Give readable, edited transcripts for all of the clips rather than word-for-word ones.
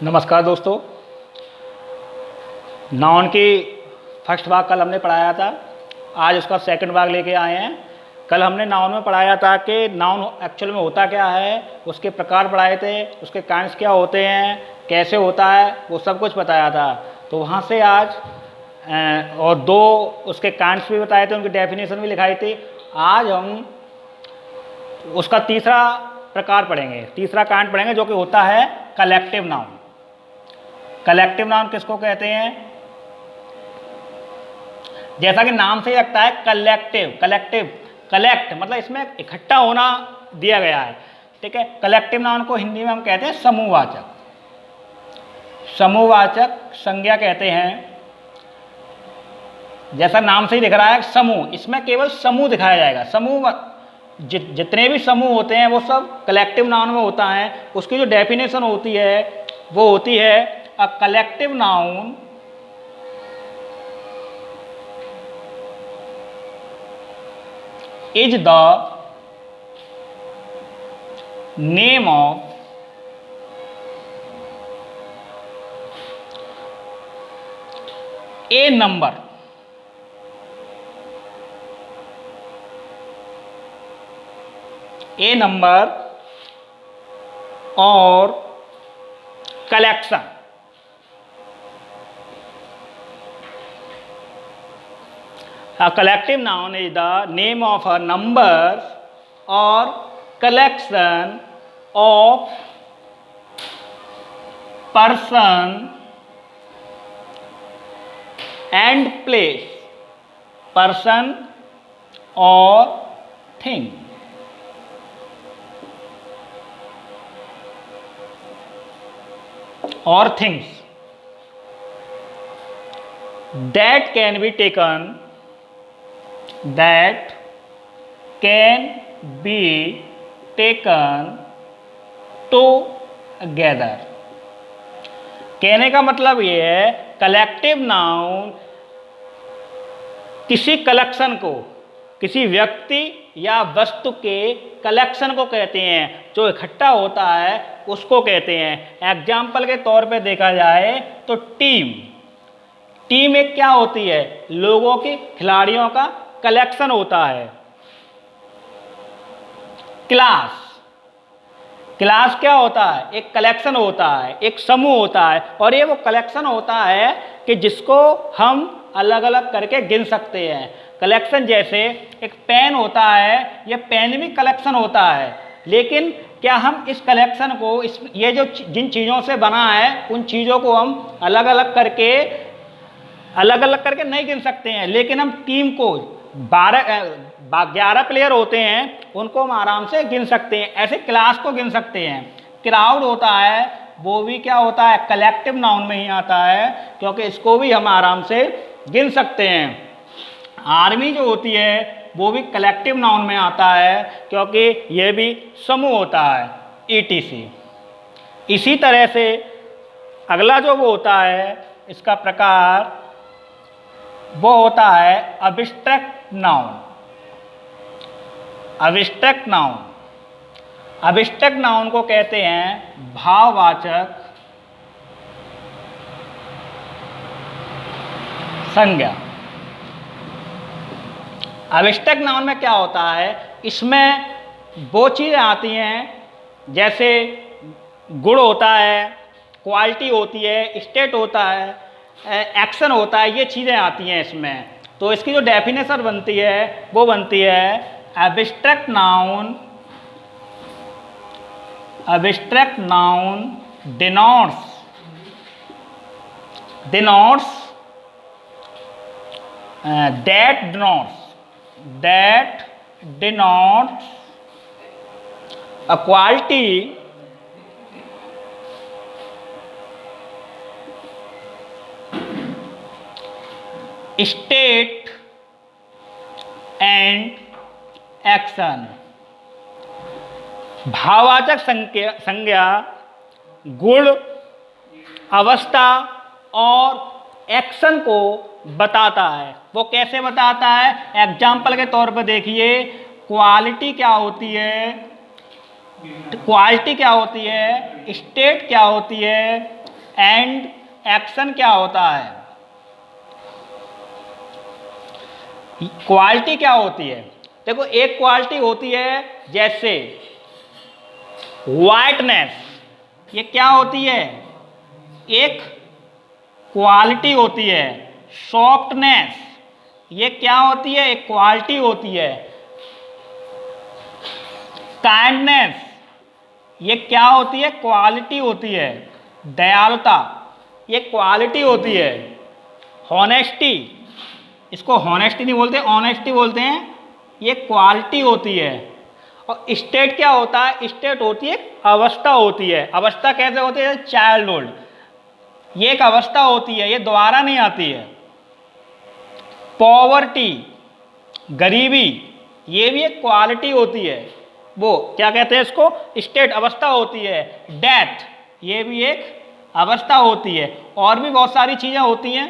नमस्कार दोस्तों। नाउन की फर्स्ट भाग कल हमने पढ़ाया था, आज उसका सेकंड भाग लेके आए हैं। कल हमने नाउन में पढ़ाया था कि नाउन एक्चुअल में होता क्या है, उसके प्रकार पढ़ाए थे, उसके काइंड्स क्या होते हैं, कैसे होता है, वो सब कुछ बताया था। तो वहाँ से आज और दो उसके काइंड्स भी बताए थे, उनकी डेफिनेशन भी लिखाई थी। आज हम उसका तीसरा प्रकार पढ़ेंगे, तीसरा काइंड पढ़ेंगे, जो कि होता है कलेक्टिव नाउन। कलेक्टिव नाउन किसको कहते हैं? जैसा कि नाम से ही लगता है कलेक्टिव, कलेक्ट मतलब इसमें इकट्ठा होना दिया गया है, ठीक है। कलेक्टिव नाउन को हिंदी में हम कहते हैं समूहवाचक, समूहवाचक संज्ञा कहते हैं। जैसा नाम से ही दिख रहा है समूह, इसमें केवल समूह दिखाया जाएगा। समूह जितने भी समूह होते हैं वो सब कलेक्टिव नाउन में होता है। उसकी जो डेफिनेशन होती है वो होती है A collective noun is the name of a number or collection. A collective noun is the name of a number or collection of person and place, person or thing. Or things that can be taken together. कहने का मतलब ये है collective noun किसी collection को, किसी व्यक्ति या वस्तु के कलेक्शन को कहते हैं। जो इकट्ठा होता है उसको कहते हैं। एग्जाम्पल के तौर पे देखा जाए तो टीम एक क्या होती है? लोगों की, खिलाड़ियों का कलेक्शन होता है। क्लास क्या होता है? एक कलेक्शन होता है, एक समूह होता है। और ये वो कलेक्शन होता है कि जिसको हम अलग अलग करके गिन सकते हैं। कलेक्शन जैसे एक पेन होता है, ये पेन भी कलेक्शन होता है, लेकिन क्या हम इस कलेक्शन को, ये जो जिन चीज़ों से बना है उन चीज़ों को हम अलग अलग करके नहीं गिन सकते हैं। लेकिन हम टीम को 11 प्लेयर होते हैं, उनको हम आराम से गिन सकते हैं। ऐसे क्लास को गिन सकते हैं। क्राउड होता है, वो भी क्या होता है? कलेक्टिव नाउन में ही आता है, क्योंकि इसको भी हम आराम से गिन सकते हैं। आर्मी जो होती है वो भी कलेक्टिव नाउन में आता है, क्योंकि ये भी समूह होता है, ETC। इसी तरह से अगला जो वो होता है, इसका प्रकार वो होता है अब्स्ट्रैक्ट नाउन। अब्स्ट्रैक्ट नाउन को कहते हैं भाववाचक संज्ञा। अब्स्ट्रैक्ट नाउन में क्या होता है? इसमें वो चीज़ें आती हैं, जैसे गुण होता है, क्वालिटी होती है, स्टेट होता है, एक्शन होता है, ये चीज़ें आती हैं इसमें। तो इसकी जो डेफिनेशन बनती है वो बनती है abstract noun denotes that denotes a quality, state and action। भाववाचक संज्ञा गुण, अवस्था और एक्शन को बताता है। वो कैसे बताता है? एग्जाम्पल के तौर पर देखिए, क्वालिटी क्या होती है, स्टेट क्या होती है, एंड एक्शन क्या होता है? क्वालिटी क्या होती है? देखो, एक क्वालिटी होती है जैसे वाइटनेस, ये क्या होती है? एक क्वालिटी होती है। सॉफ्टनेस, ये क्या होती है? एक क्वालिटी होती है। काइंडनेस, ये क्या होती है? क्वालिटी होती है। दयालुता, ये क्वालिटी होती है। हॉनेस्टी, इसको हॉनेस्टी नहीं बोलते, ऑनेस्टी बोलते हैं, ये क्वालिटी होती है। और स्टेट क्या होता है? स्टेट होती है, अवस्था होती है। अवस्था कैसे होती है? चाइल्डहुड, ये एक अवस्था होती है, ये दोबारा नहीं आती है। पॉवर्टी, गरीबी, ये भी एक क्वालिटी होती है। वो क्या कहते हैं इसको? स्टेट, अवस्था होती है। डेथ, ये भी एक अवस्था होती है। और भी बहुत सारी चीजें होती हैं।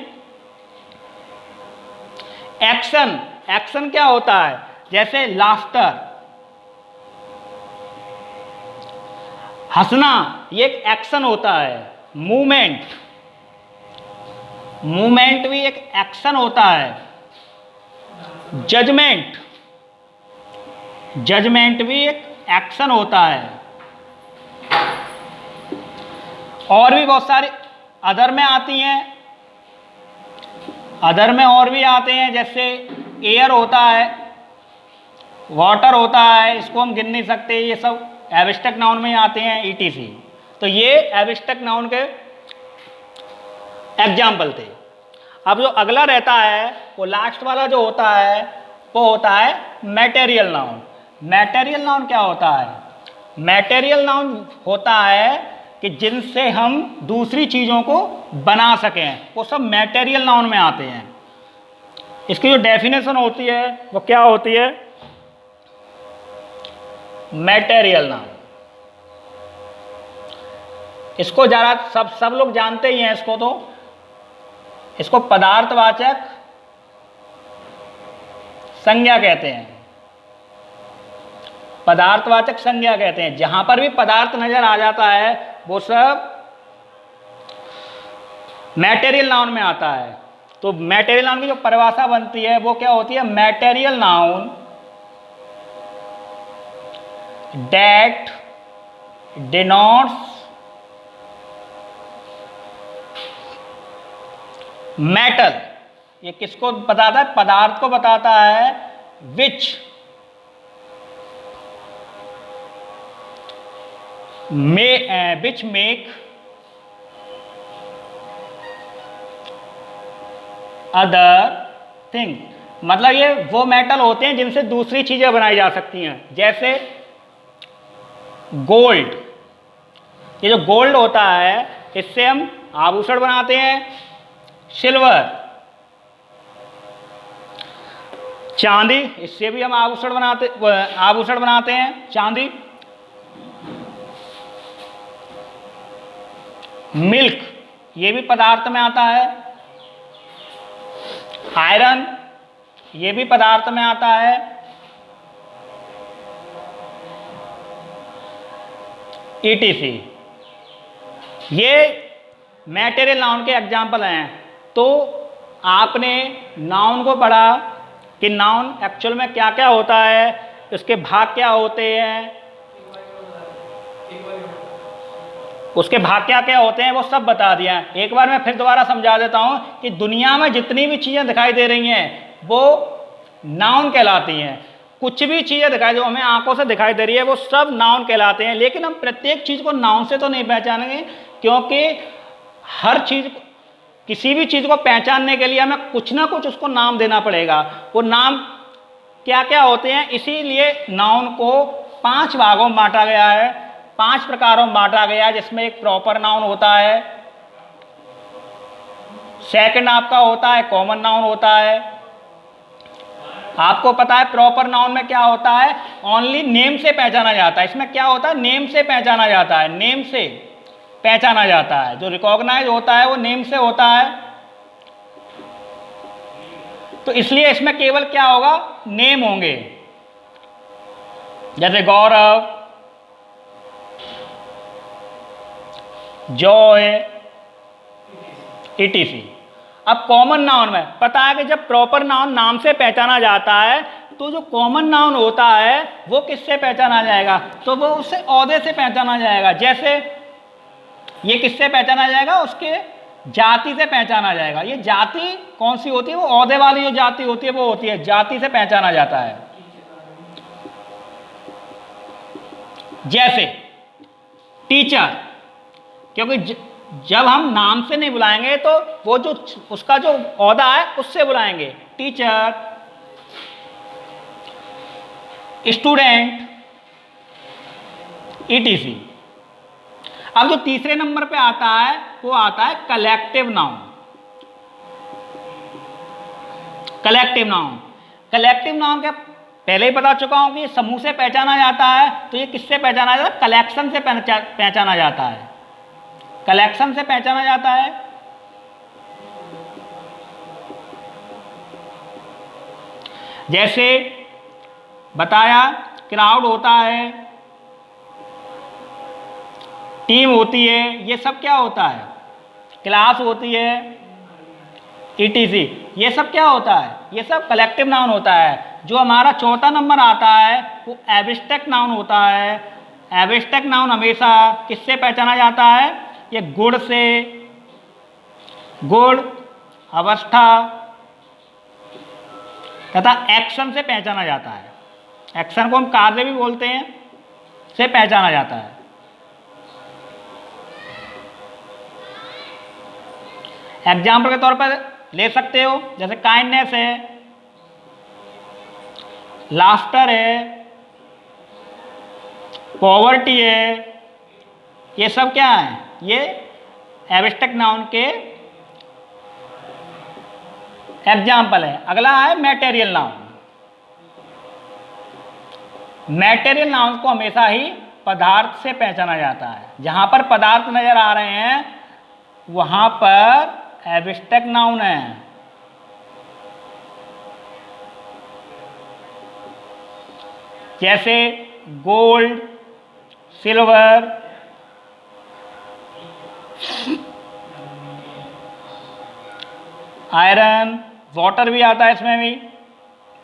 एक्शन, एक्शन क्या होता है? जैसे लाफ्टर, हंसना, ये एक एक्शन होता है। मूवमेंट, मूवमेंट भी एक एक्शन होता है। जजमेंट, जजमेंट भी एक एक्शन होता है। और भी बहुत सारी अदर में आती हैं। अदर में और भी आते हैं, जैसे एयर होता है, वाटर होता है, इसको हम गिन नहीं सकते, ये सब एब्स्ट्रैक्ट नाउन में आते हैं, ईटीसी। तो ये एब्स्ट्रैक्ट नाउन के एग्जाम्पल थे। अब जो अगला रहता है, वो लास्ट वाला जो होता है, वो होता है मैटेरियल नाउन। मैटेरियल नाउन क्या होता है? मैटेरियल नाउन होता है कि जिनसे हम दूसरी चीज़ों को बना सकें, वो सब मैटेरियल नाउन में आते हैं। इसकी जो डेफिनेशन होती है वो क्या होती है? मैटेरियल नाउन, इसको ज़रा सब लोग जानते ही हैं इसको। तो इसको पदार्थवाचक संज्ञा कहते हैं। पदार्थवाचक संज्ञा कहते हैं। जहां पर भी पदार्थ नजर आ जाता है वो सब मैटेरियल नाउन में आता है। तो मैटेरियल नाउन की जो परिभाषा बनती है वो क्या होती है? Material noun that denotes metal, ये किसको बताता है? पदार्थ को बताता है। विच मेक अदर थिंग, मतलब ये वो मेटल होते हैं जिनसे दूसरी चीजें बनाई जा सकती हैं। जैसे गोल्ड, ये जो गोल्ड होता है इससे हम आभूषण बनाते हैं। सिल्वर, चांदी, इससे भी हम आभूषण बनाते हैं, चांदी। मिल्क, ये भी पदार्थ में आता है। आयरन, ये भी पदार्थ में आता है। ईटीसी, ये मैटेरियल नाउन के एग्जाम्पल हैं। तो आपने नाउन को पढ़ा कि नाउन एक्चुअल में क्या क्या होता है, उसके भाग क्या होते हैं, उसके भाग क्या क्या होते हैं, वो सब बता दिया है। एक बार मैं फिर दोबारा समझा देता हूं कि दुनिया में जितनी भी चीज़ें दिखाई दे रही हैं वो नाउन कहलाती हैं। कुछ भी चीज़ें दिखाई दे, हमें आंखों से दिखाई दे रही है, वो सब नाउन कहलाते हैं। लेकिन हम प्रत्येक चीज़ को नाउन से तो नहीं पहचानेंगे, क्योंकि हर चीज़, किसी भी चीज़ को पहचानने के लिए हमें कुछ ना कुछ उसको नाम देना पड़ेगा। वो नाम क्या क्या होते हैं, इसीलिए नाउन को 5 भागों में बांटा गया है, 5 प्रकारों में बांटा गया है। जिसमें एक प्रॉपर नाउन होता है, सेकंड आपका होता है कॉमन नाउन होता है। आपको पता है प्रॉपर नाउन में क्या होता है? ओनली नेम से पहचाना जाता है। इसमें क्या होता है? नेम से पहचाना जाता है, नेम से पहचाना जाता है। जो रिकॉग्नाइज होता है वो नेम से होता है। तो इसलिए इसमें केवल क्या होगा? नेम होंगे। जैसे गौरव, जॉय, ETC। अब कॉमन नाउन में पता है कि जब प्रॉपर नाउन नाम से पहचाना जाता है तो जो कॉमन नाउन होता है वो किससे पहचाना जाएगा, तो वो उससे ओहदे से पहचाना जाएगा। जैसे ये किससे पहचाना जाएगा, उसके जाति से पहचाना जाएगा। ये जाति कौन सी होती है, वो ओहदे वाली जो जाति होती है वो होती है, जाति से पहचाना जाता है। जैसे टीचर, क्योंकि जब हम नाम से नहीं बुलाएंगे तो वो जो उसका जो ओहदा है उससे बुलाएंगे, टीचर, स्टूडेंट, ETC। अब जो तीसरे नंबर पे आता है वो आता है collective noun. Collective noun, collective noun का पहले ही बता चुका हूं कि समूह से पहचाना जाता है। तो ये किससे पहचाना जाता है, कलेक्शन से पहचाना जाता है, कलेक्शन से पहचाना जाता है। जैसे बताया क्राउड होता है, टीम होती है, ये सब क्या होता है, क्लास होती है, ETC, ये सब क्या होता है, ये सब कलेक्टिव नाउन होता है। जो हमारा चौथा नंबर आता है वो एब्स्ट्रैक्ट नाउन होता है। एब्स्ट्रैक्ट नाउन हमेशा किससे पहचाना जाता है, ये गुण से, गुण, अवस्था तथा एक्शन से पहचाना जाता है। एक्शन को हम कार्य भी बोलते हैं, से पहचाना जाता है। एग्जाम्पल के तौर पर ले सकते हो, जैसे काइंडनेस है, लाफ्टर है, पॉवर्टी है, ये सब क्या है, ये एब्स्ट्रैक्ट नाउन के एग्जाम्पल है। अगला है मैटेरियल नाउन। मैटेरियल नाउन को हमेशा ही पदार्थ से पहचाना जाता है। जहां पर पदार्थ नजर आ रहे हैं वहां पर एब्स्ट्रैक्ट नाउन है। जैसे गोल्ड, सिल्वर, आयरन, वाटर भी आता है, इसमें भी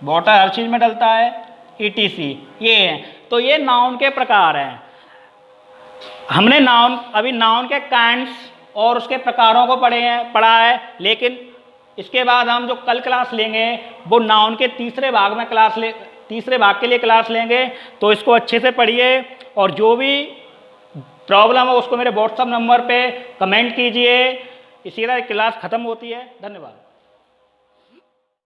वाटर हर चीज में डलता है, ETC, ये है। तो ये नाउन के प्रकार हैं। हमने नाउन अभी नाउन के काइंड्स और उसके प्रकारों को पढ़ा है, लेकिन इसके बाद हम जो कल क्लास लेंगे वो नाउन के तीसरे भाग के लिए क्लास लेंगे। तो इसको अच्छे से पढ़िए और जो भी प्रॉब्लम हो उसको मेरे व्हाट्सएप नंबर पे कमेंट कीजिए। इसी तरह क्लास ख़त्म होती है। धन्यवाद।